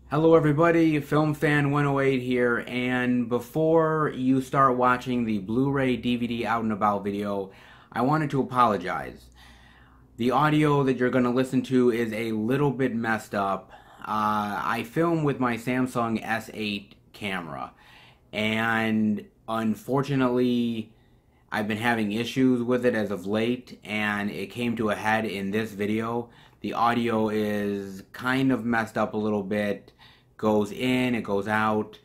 Hello everybody, Film Fan 108 here, and before you start watching the Blu-ray DVD Out and About video, I wanted to apologize. The audio that you're going to listen to is a little bit messed up. I film with my Samsung S8 camera, and unfortunately I've been having issues with it as of late, and it came to a head in this video. The audio is kind of messed up a little bit, goes in, it goes out.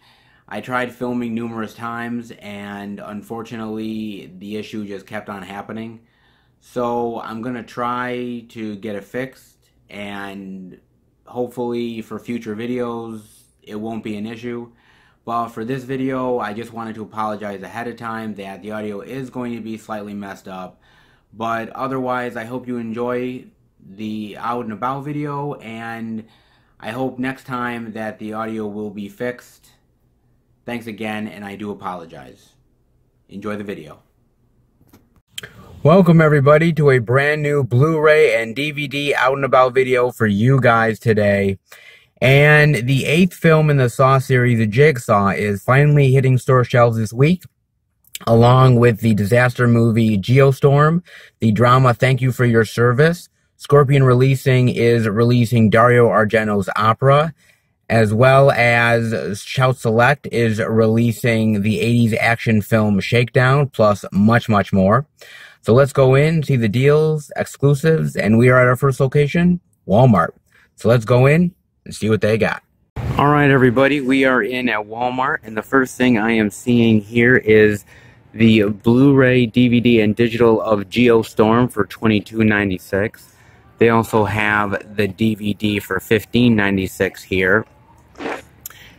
I tried filming numerous times, and unfortunately the issue just kept on happening. So I'm gonna try to get it fixed, and hopefully for future videos it won't be an issue. But for this video, I just wanted to apologize ahead of time that the audio is going to be slightly messed up. But otherwise, I hope you enjoy the Out and About video, and I hope next time that the audio will be fixed. Thanks again, and I do apologize. Enjoy the video. Welcome everybody to a brand new Blu-ray and DVD Out and About video for you guys today. And the 8th film in the Saw series, Jigsaw, is finally hitting store shelves this week, along with the disaster movie Geostorm, the drama Thank You for Your Service. Scorpion Releasing is releasing Dario Argento's opera, as well as Shout Select is releasing the 80s action film Shakedown, plus much, much more. So let's go in, see the deals, exclusives, and we are at our first location, Walmart. So let's go in and see what they got. Alright everybody, we are in at Walmart, and the first thing I am seeing here is the Blu-ray, DVD, and digital of Geostorm for $22.96. They also have the DVD for $15.96 here.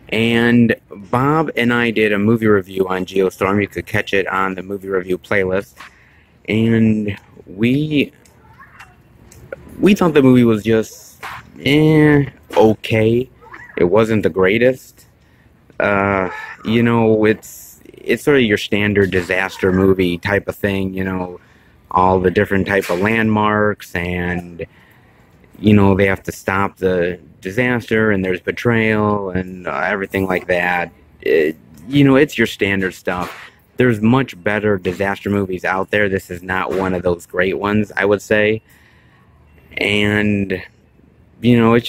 And Bob and I did a movie review on Geostorm. You could catch it on the movie review playlist. And we thought the movie was just okay. It wasn't the greatest. You know, it's sort of your standard disaster movie type of thing, you know, all the different type of landmarks, and you know, they have to stop the disaster, and there's betrayal and everything like that. You know, it's your standard stuff. There's much better disaster movies out there. This is not one of those great ones, I would say. And you know, it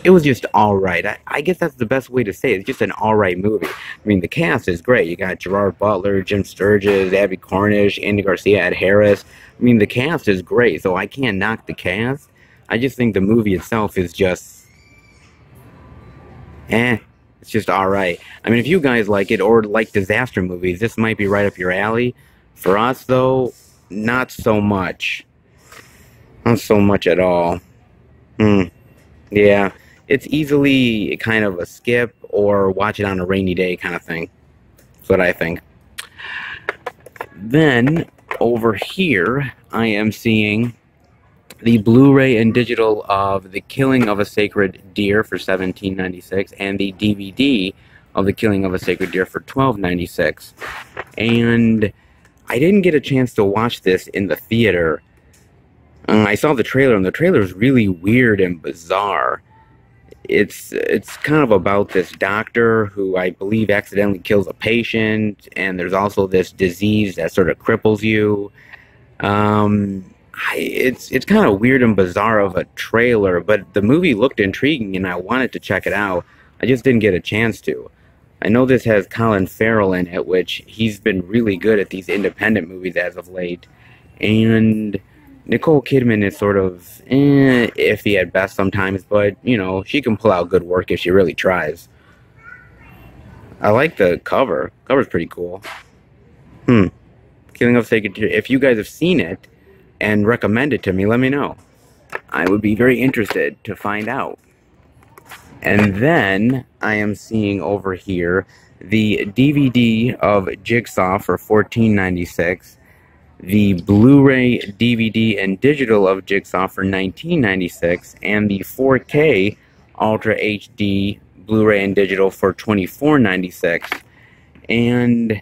was just alright. I guess that's the best way to say it. It's just an alright movie. I mean, the cast is great. You got Gerard Butler, Jim Sturgis, Abby Cornish, Andy Garcia, Ed Harris. I mean, the cast is great, so I can't knock the cast. I just think the movie itself is just it's just alright. I mean, if you guys like it or like disaster movies, this might be right up your alley. For us, though, not so much. Not so much at all. Yeah, it's easily kind of a skip or watch it on a rainy day kind of thing. That's what I think. Then, over here, I am seeing the Blu-ray and digital of The Killing of a Sacred Deer for $17.96 and the DVD of The Killing of a Sacred Deer for $12.96. And I didn't get a chance to watch this in the theater. I saw the trailer, and the trailer is really weird and bizarre. It's kind of about this doctor who I believe accidentally kills a patient, and there's also this disease that sort of cripples you. It's kind of weird and bizarre of a trailer, but the movie looked intriguing, and I wanted to check it out. I just didn't get a chance to. I know this has Colin Farrell in it, which he's been really good at these independent movies as of late, and Nicole Kidman is sort of iffy at best sometimes, but, you know, she can pull out good work if she really tries. I like the cover. Cover's pretty cool. Killing of Sacred Deer. If you guys have seen it and recommend it to me, let me know. I would be very interested to find out. And then I am seeing over here the DVD of Jigsaw for $14.96. The Blu-ray, DVD, and digital of Jigsaw for $19.96, and the 4K Ultra HD Blu-ray and digital for $24.96. And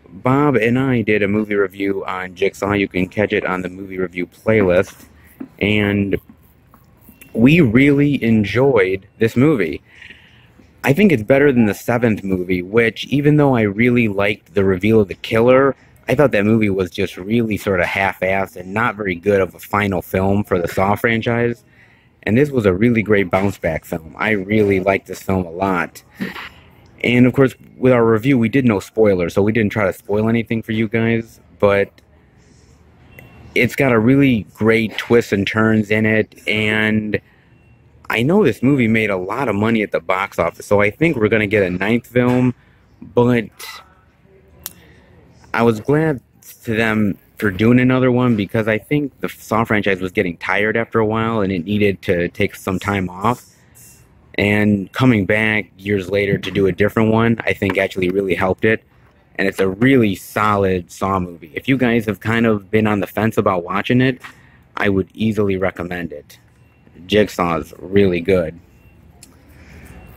Bob and I did a movie review on Jigsaw. You can catch it on the movie review playlist. And we really enjoyed this movie. I think it's better than the seventh movie, which, even though I really liked the reveal of the killer, I thought that movie was just really sort of half-assed and not very good of a final film for the Saw franchise. And this was a really great bounce-back film. I really liked this film a lot. And, of course, with our review, we did no spoilers, so we didn't try to spoil anything for you guys, but it's got a really great twists and turns in it, and I know this movie made a lot of money at the box office, so I think we're going to get a ninth film, but I was glad to them for doing another one because I think the Saw franchise was getting tired after a while and it needed to take some time off. And coming back years later to do a different one, I think actually really helped it. And it's a really solid Saw movie. If you guys have kind of been on the fence about watching it, I would easily recommend it. Jigsaw's really good.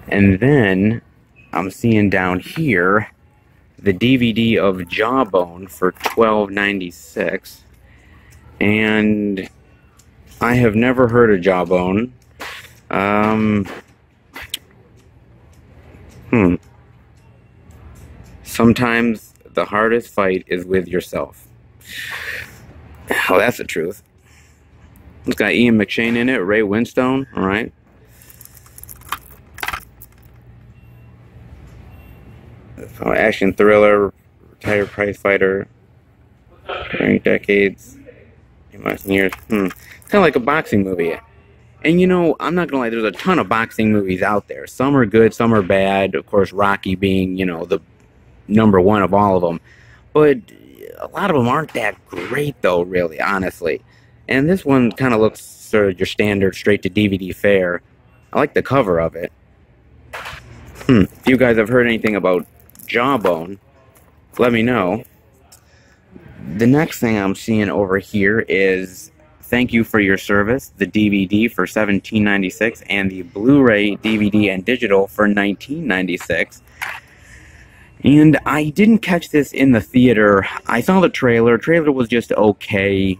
And then I'm seeing down here the DVD of Jawbone for $12.96, and I have never heard of Jawbone. Sometimes the hardest fight is with yourself. Oh, that's the truth. It's got Ian McShane in it, Ray Winstone, alright. Oh, action thriller, retired prize fighter, during decades, years. It's kind of like a boxing movie. And you know, I'm not gonna lie, there's a ton of boxing movies out there. Some are good, some are bad. Of course, Rocky being, you know, the #1 of all of them. But a lot of them aren't that great, though, really, honestly. And this one kind of looks sort of your standard straight-to-DVD fare. I like the cover of it. If you guys have heard anything about Jawbone, let me know. The next thing I'm seeing over here is Thank You for Your Service, the DVD for $17.96, and the Blu-ray, DVD, and digital for $19.96. And I didn't catch this in the theater. I saw the trailer. Trailer was just okay.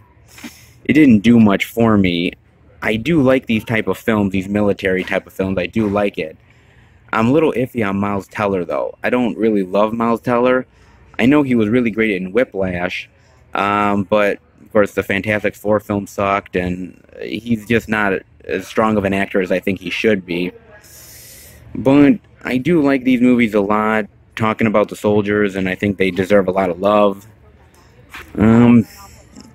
It didn't do much for me. I do like these type of films, these military type of films. I do like it. I'm a little iffy on Miles Teller, though. I don't really love Miles Teller. I know he was really great in Whiplash, but, of course, the Fantastic Four film sucked, and he's just not as strong of an actor as I think he should be. But I do like these movies a lot, talking about the soldiers, and I think they deserve a lot of love.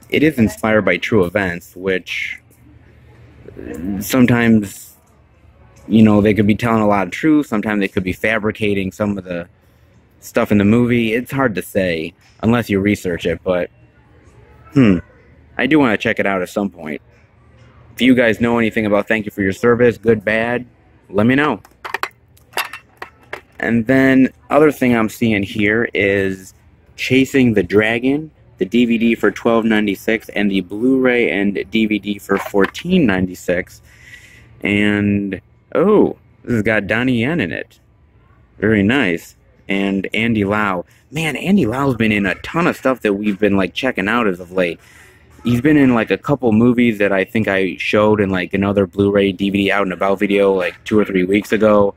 It is inspired by true events, which sometimes, you know, they could be telling a lot of truth. Sometimes they could be fabricating some of the stuff in the movie. It's hard to say unless you research it, but I do want to check it out at some point. If you guys know anything about Thank You for Your Service, good, bad, let me know. And then other thing I'm seeing here is Chasing the Dragon, the DVD for $12.96, and the Blu-ray and DVD for $14.96. And, oh, this has got Donnie Yen in it. Very nice. And Andy Lau. Man, Andy Lau's been in a ton of stuff that we've been, like, checking out as of late. He's been in, like, a couple movies that I think I showed in, like, another Blu-ray DVD Out and About video, like, 2 or 3 weeks ago.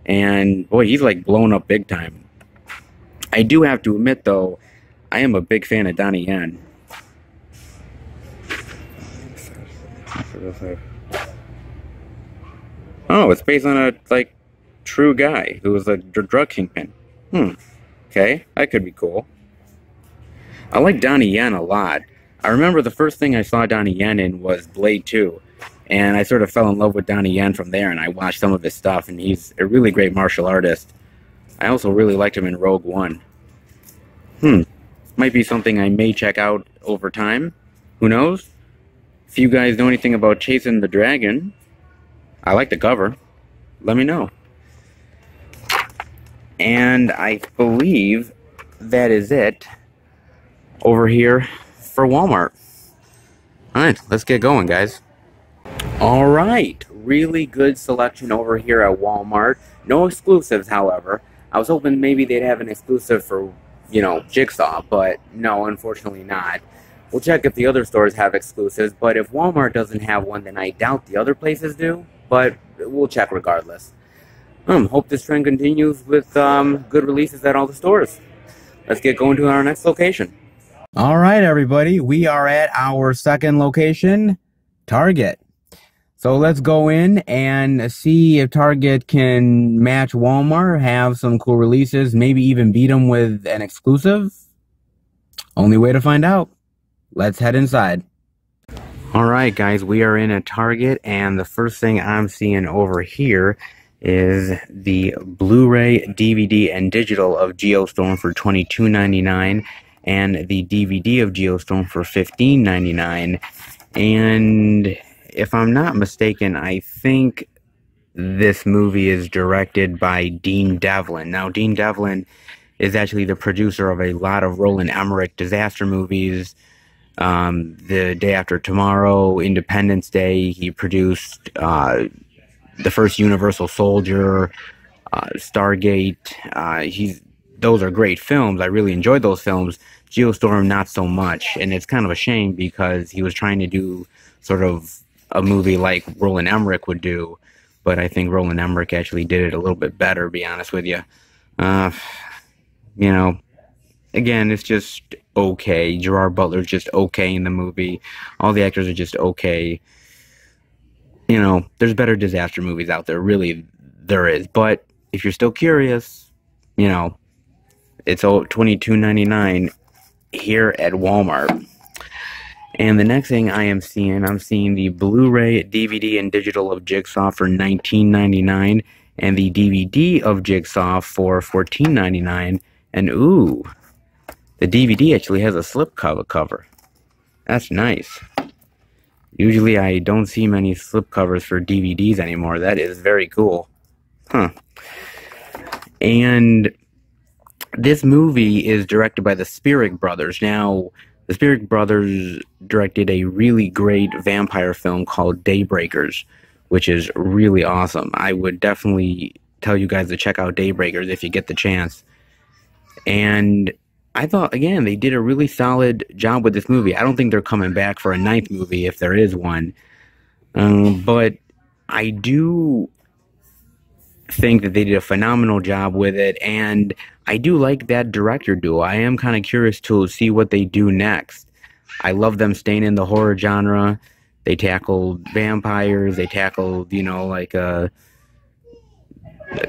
And, boy, he's, like, blown up big time. I do have to admit, though, I am a big fan of Donnie Yen. Oh, it's based on a, like, true guy who was a drug kingpin. Okay, that could be cool. I like Donnie Yen a lot. I remember the first thing I saw Donnie Yen in was Blade 2. And I sort of fell in love with Donnie Yen from there, and I watched some of his stuff, and he's a really great martial artist. I also really liked him in Rogue One. Might be something I may check out over time. Who knows? If you guys know anything about Chasing the Dragon, I like the cover. Let me know. And I believe that is it over here for Walmart. Alright, let's get going, guys. Alright, really good selection over here at Walmart. No exclusives, however. I was hoping maybe they'd have an exclusive for, you know, Jigsaw, but no, unfortunately not. We'll check if the other stores have exclusives, but if Walmart doesn't have one, then I doubt the other places do, but we'll check regardless. Hope this trend continues with good releases at all the stores. Let's get going to our next location. All right, everybody, we are at our second location, Target. So let's go in and see if Target can match Walmart, have some cool releases, maybe even beat them with an exclusive. Only way to find out. Let's head inside. All right, guys, we are in a Target, and the first thing I'm seeing over here is the Blu-ray, DVD, and digital of Geostorm for $22.99, and the DVD of Geostorm for $15.99. And if I'm not mistaken, I think this movie is directed by Dean Devlin. Now, Dean Devlin is actually the producer of a lot of Roland Emmerich disaster movies. The Day After Tomorrow, Independence Day, he produced the first Universal Soldier, Stargate. Those are great films. I really enjoyed those films. Geostorm, not so much. And it's kind of a shame because he was trying to do sort of a movie like Roland Emmerich would do. But I think Roland Emmerich actually did it a little bit better, to be honest with you. You know, again, it's just okay. Gerard Butler's just okay in the movie. All the actors are just okay. You know, there's better disaster movies out there. Really, there is. But if you're still curious, you know, it's $22.99 here at Walmart. And the next thing I'm seeing the Blu-ray, DVD, and digital of Jigsaw for $19.99, and the DVD of Jigsaw for $14.99. And ooh, the DVD actually has a slipcover cover. That's nice. Usually I don't see many slipcovers for DVDs anymore. That is very cool. Huh. And this movie is directed by the Spierig brothers. Now, the Spierig brothers directed a really great vampire film called Daybreakers, which is really awesome. I would definitely tell you guys to check out Daybreakers if you get the chance. And I thought, again, they did a really solid job with this movie. I don't think they're coming back for a 9th movie, if there is one. But I do think that they did a phenomenal job with it, and I do like that director duo. I am kind of curious to see what they do next. I love them staying in the horror genre. They tackled vampires. They tackled, you know, like a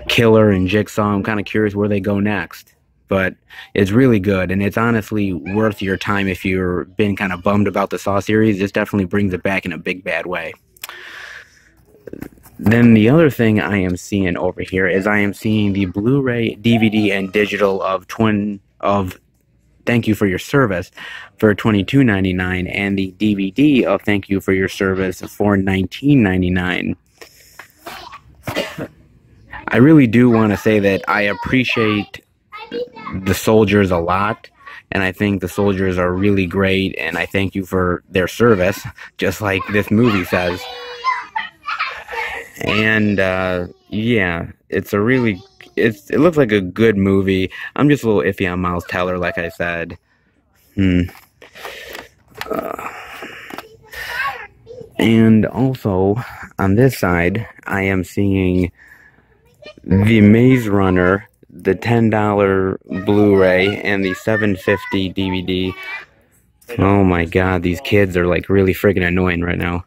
Killer and Jigsaw. I'm kind of curious where they go next. But it's really good, and it's honestly worth your time if you've been kind of bummed about the Saw series. This definitely brings it back in a big bad way. Then the other thing I am seeing over here is I am seeing the Blu-ray, DVD, and digital of Thank You for Your Service for $22.99, and the DVD of Thank You for Your Service for $19.99. I really do want to say that I appreciate the soldiers a lot, and I think the soldiers are really great, and I thank you for their service, just like this movie says. And yeah, it looks like a good movie. I'm just a little iffy on Miles Teller, like I said. And also on this side, I am seeing the Maze Runner, the $10 Blu-ray, and the $7.50 DVD. Oh my god, these kids are like really freaking annoying right now.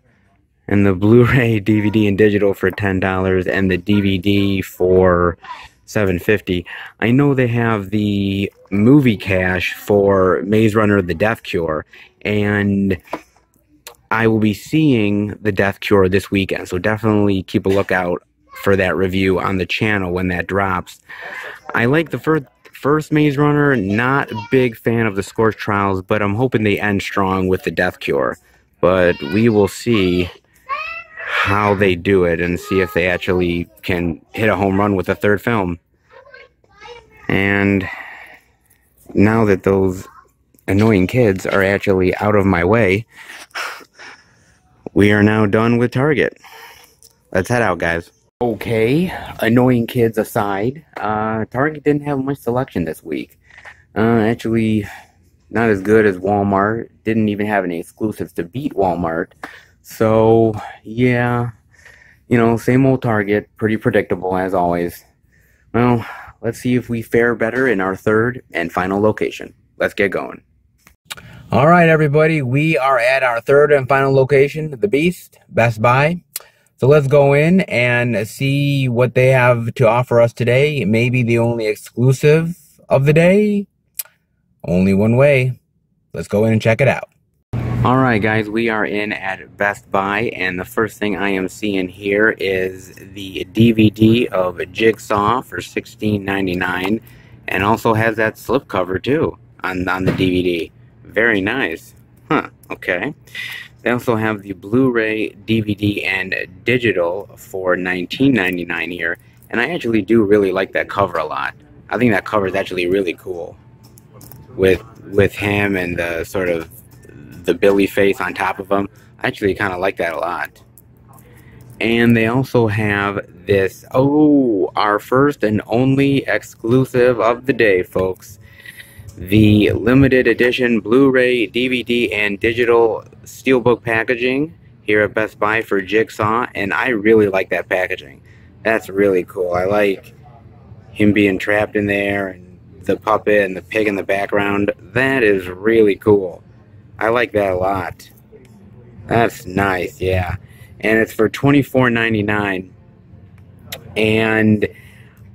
And the Blu-ray, DVD, and digital for $10, and the DVD for $7.50. I know they have the movie cache for Maze Runner: The Death Cure, and I will be seeing The Death Cure this weekend, so definitely keep a lookout for that review on the channel when that drops. I like the first Maze Runner, not a big fan of the Scorch Trials, but I'm hoping they end strong with The Death Cure. But we will see how they do it and see if they actually can hit a home run with a third film. And now that those annoying kids are actually out of my way, we are now done with Target. Let's head out, guys. Okay, annoying kids aside, Target didn't have much selection this week. Actually, not as good as Walmart. Didn't even have any exclusives to beat Walmart. So, yeah, same old Target, pretty predictable as always. Well, let's see if we fare better in our third and final location. Let's get going. All right, everybody, we are at our third and final location, The Beast, Best Buy. So let's go in and see what they have to offer us today. Maybe the only exclusive of the day. Only one way. Let's go in and check it out. All right, guys, we are in at Best Buy, and the first thing I am seeing here is the DVD of Jigsaw for $16.99, and also has that slipcover too on the DVD. Very nice. Huh, okay. They also have the Blu-ray, DVD, and digital for $19.99 here, and I actually do really like that cover a lot. I think that cover is actually really cool with him and the sort of the Billy face on top of him. I actually kind of like that a lot. And they also have this, our first and only exclusive of the day, folks. The limited edition Blu-ray, DVD, and digital steelbook packaging here at Best Buy for Jigsaw, and I really like that packaging. That's really cool. I like him being trapped in there, and the puppet and the pig in the background. That is really cool. I like that a lot. That's nice, yeah. And it's for $24.99. And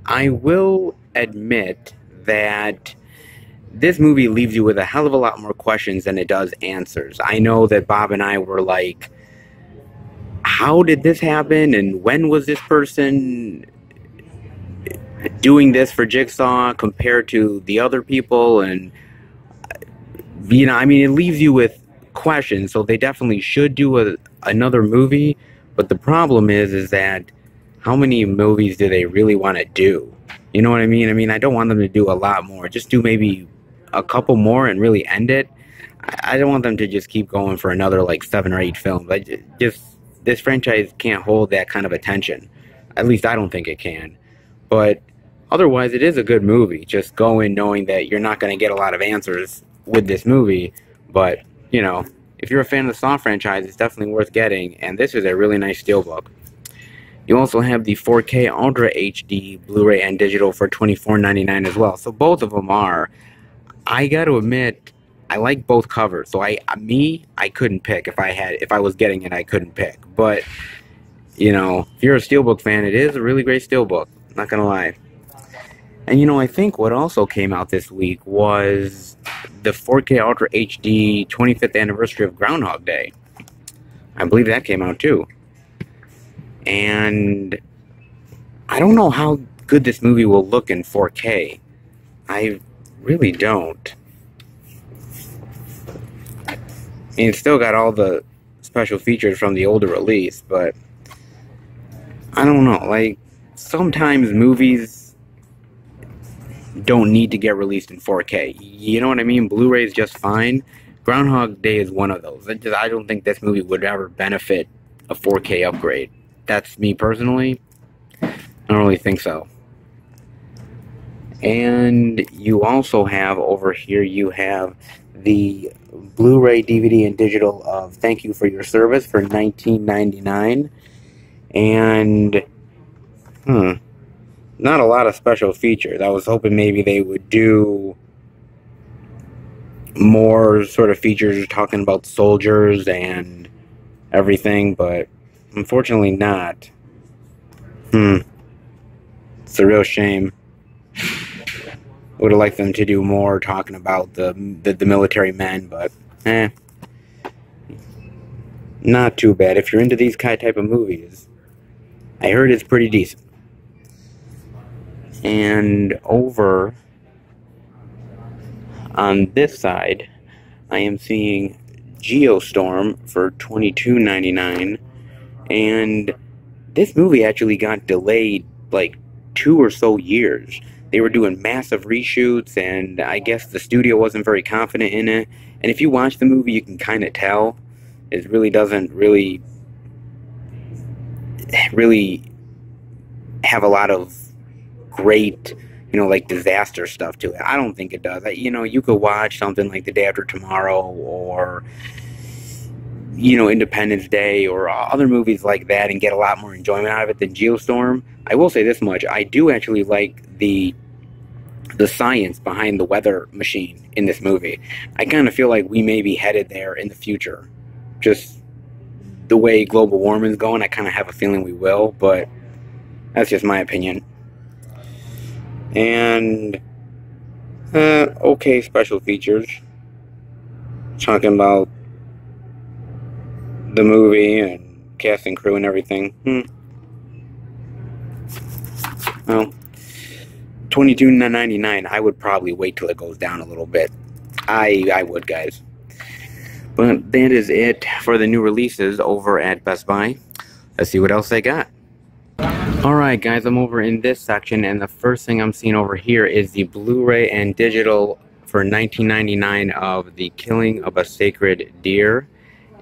I will admit that this movie leaves you with a hell of a lot more questions than it does answers. I know that Bob and I were like, how did this happen? And when was this person doing this for Jigsaw compared to the other people? And, I mean, it leaves you with questions. So they definitely should do another movie. But the problem is that how many movies do they really want to do? You know what I mean? I mean, I don't want them to do a lot more. Just do maybe a couple more and really end it. I don't want them to just keep going for another like 7 or 8 films. This franchise can't hold that kind of attention. At least I don't think it can. But otherwise, it is a good movie. Just go in knowing that you're not going to get a lot of answers with this movie. But, if you're a fan of the Saw franchise, it's definitely worth getting. And this is a really nice steelbook. You also have the 4K Ultra HD Blu-ray and digital for $24.99 as well. So both of them are. I got to admit, I like both covers. So I couldn't pick if I was getting it. I couldn't pick. But if you're a steelbook fan, it is a really great steelbook. Not gonna lie. And I think what also came out this week was the 4K Ultra HD 25th anniversary of Groundhog Day. I believe that came out too. And I don't know how good this movie will look in 4K. I really don't. I mean, it's still got all the special features from the older release, but I don't know. Like, sometimes movies don't need to get released in 4K. You know what I mean? Blu-ray is just fine. Groundhog Day is one of those. I don't think this movie would ever benefit a 4K upgrade. That's me personally. I don't really think so. And you also have over here, you have the Blu-ray, DVD, and digital of Thank You for Your Service for $19.99. And, not a lot of special features. I was hoping maybe they would do more sort of features talking about soldiers and everything, but unfortunately not. It's a real shame. Would have liked them to do more talking about the military men, but not too bad. If you're into these type of movies, I heard it's pretty decent. And over on this side, I am seeing Geostorm for $22.99, and this movie actually got delayed like 2 or so years. They were doing massive reshoots, and I guess the studio wasn't very confident in it. And if you watch the movie, you can kind of tell it really doesn't really have a lot of great like disaster stuff to it. I don't think it does. You could watch something like The Day After Tomorrow or, Independence Day or other movies like that and get a lot more enjoyment out of it than Geostorm. I will say this much. I do actually like the science behind the weather machine in this movie. I kind of feel like we may be headed there in the future. Just the way global warming is going, I kind of have a feeling we will, but that's just my opinion. And, okay special features. Talking about the movie and cast and crew and everything. Well, $22.99. I would probably wait till it goes down a little bit. I would, guys. But that is it for the new releases over at Best Buy. Let's see what else they got. Alright guys, I'm over in this section, and the first thing I'm seeing over here is the Blu-ray and digital for $19.99 of The Killing of a Sacred Deer.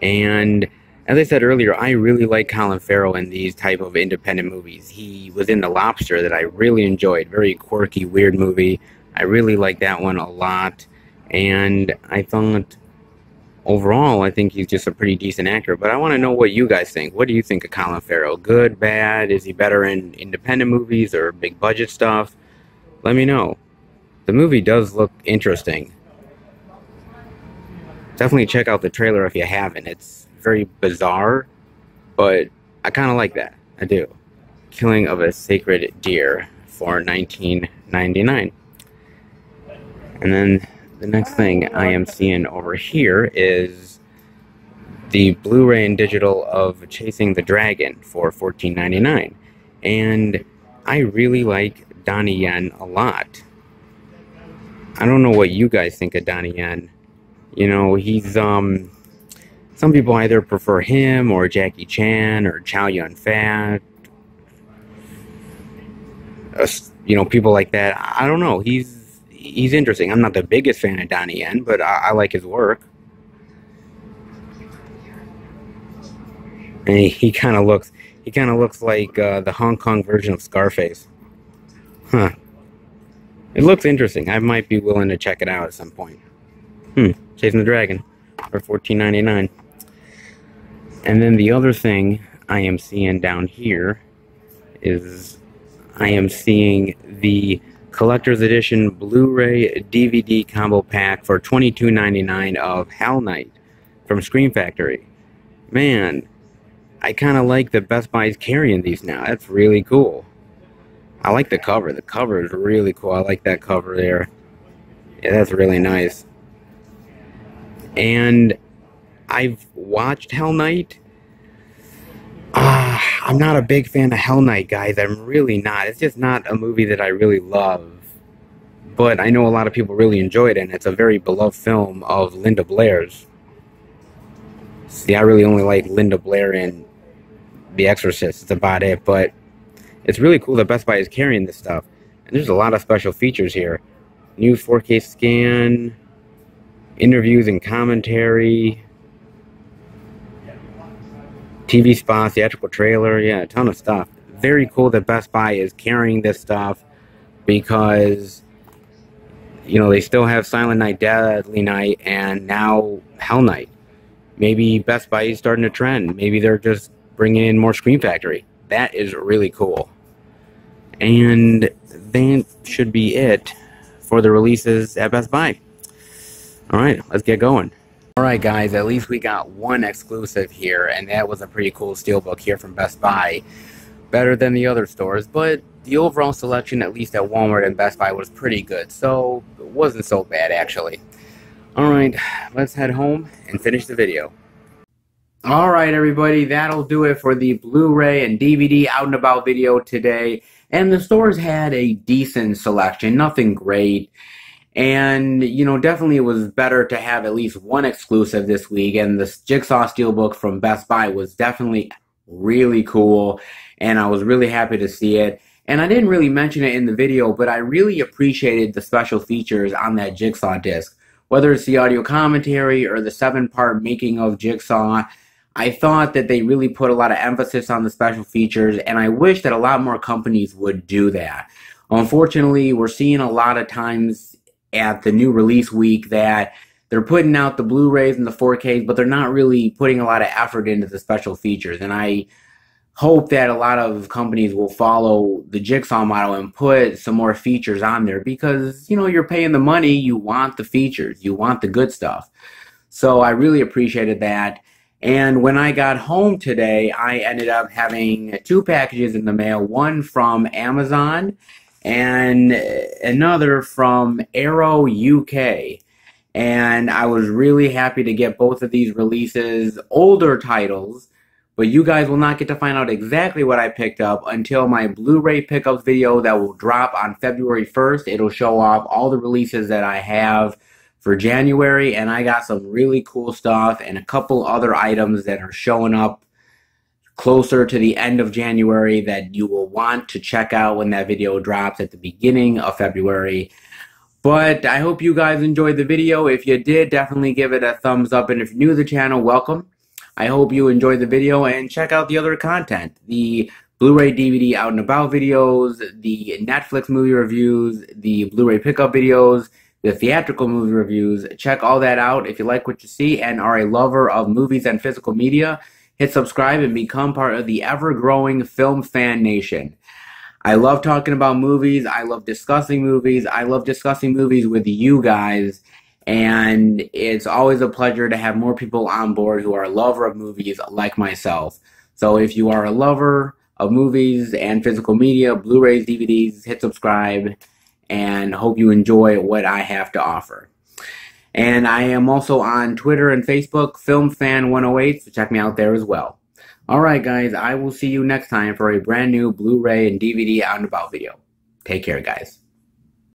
And as I said earlier, I really like Colin Farrell in these type of independent movies. He was in The Lobster that I really enjoyed. Very quirky, weird movie. I really like that one a lot. And I thought, overall, I think he's just a pretty decent actor. But I want to know what you guys think. What do you think of Colin Farrell? Good, bad? Is he better in independent movies or big budget stuff? Let me know. The movie does look interesting. Definitely check out the trailer if you haven't. It's very bizarre, but I kind of like that. I do. Killing of a Sacred Deer for $19.99. And then the next thing I am seeing over here is the Blu-ray and digital of Chasing the Dragon for $14.99. And I really like Donnie Yen a lot. I don't know what you guys think of Donnie Yen. He's, some people either prefer him or Jackie Chan or Chow Yun-fat. People like that. I don't know. He's interesting. I'm not the biggest fan of Donnie Yen, but I like his work. And he kind of looks like the Hong Kong version of Scarface. Huh. It looks interesting. I might be willing to check it out at some point. Chasing the Dragon for $14.99. And then the other thing I am seeing down here is I am seeing the Collector's Edition Blu-ray DVD combo pack for $22.99 of Hell Night from Scream Factory. Man, I kind of like that Best Buy is carrying these now. That's really cool. I like the cover. The cover is really cool. I like that cover there. Yeah, that's really nice. And I've watched Hell Night. I'm not a big fan of Hell Night, guys. I'm really not. It's just not a movie that I really love. But I know a lot of people really enjoy it, and it's a very beloved film of Linda Blair's. See, I really only like Linda Blair in The Exorcist. That's about it. But it's really cool that Best Buy is carrying this stuff. And there's a lot of special features here. New 4K scan, interviews and commentary, TV spots, theatrical trailer, yeah, a ton of stuff. Very cool that Best Buy is carrying this stuff because, they still have Silent Night, Deadly Night, and now Hell Night. Maybe Best Buy is starting a trend. Maybe they're just bringing in more Scream Factory. That is really cool. And that should be it for the releases at Best Buy. Alright, let's get going. Alright guys, at least we got one exclusive here, and that was a pretty cool steelbook here from Best Buy. Better than the other stores, but the overall selection, at least at Walmart and Best Buy, was pretty good, so it wasn't so bad actually. Alright, let's head home and finish the video. Alright everybody, that'll do it for the Blu-ray and DVD out and about video today. And the stores had a decent selection, nothing great. And, definitely it was better to have at least one exclusive this week. And this Jigsaw Steelbook from Best Buy was definitely really cool. And I was really happy to see it. And I didn't really mention it in the video, but I really appreciated the special features on that Jigsaw disc. Whether it's the audio commentary or the 7-part making of Jigsaw, I thought that they really put a lot of emphasis on the special features. And I wish that a lot more companies would do that. Unfortunately, we're seeing a lot of times at the new release week that they're putting out the Blu-rays and the 4Ks, but they're not really putting a lot of effort into the special features. And I hope that a lot of companies will follow the Jigsaw model and put some more features on there because, you know, you're paying the money, you want the features, you want the good stuff. So I really appreciated that. And when I got home today, I ended up having two packages in the mail, one from Amazon and another from Arrow UK. And I was really happy to get both of these releases, older titles, but you guys will not get to find out exactly what I picked up until my Blu-ray pickups video that will drop on February 1st. It'll show off all the releases that I have for January, and I got some really cool stuff and a couple other items that are showing up closer to the end of January that you will want to check out when that video drops at the beginning of February. But I hope you guys enjoyed the video. If you did, definitely give it a thumbs up, and if you're new to the channel, welcome. I hope you enjoyed the video and check out the other content. The Blu-ray DVD out and about videos, the Netflix movie reviews, the Blu-ray pickup videos, the theatrical movie reviews. Check all that out if you like what you see and are a lover of movies and physical media. Hit subscribe and become part of the ever-growing film fan nation. I love talking about movies. I love discussing movies. I love discussing movies with you guys. And it's always a pleasure to have more people on board who are a lover of movies like myself. So if you are a lover of movies and physical media, Blu-rays, DVDs, hit subscribe and hope you enjoy what I have to offer. And I am also on Twitter and Facebook, FilmFan108, so check me out there as well. Alright guys, I will see you next time for a brand new Blu-ray and DVD out and about video. Take care guys.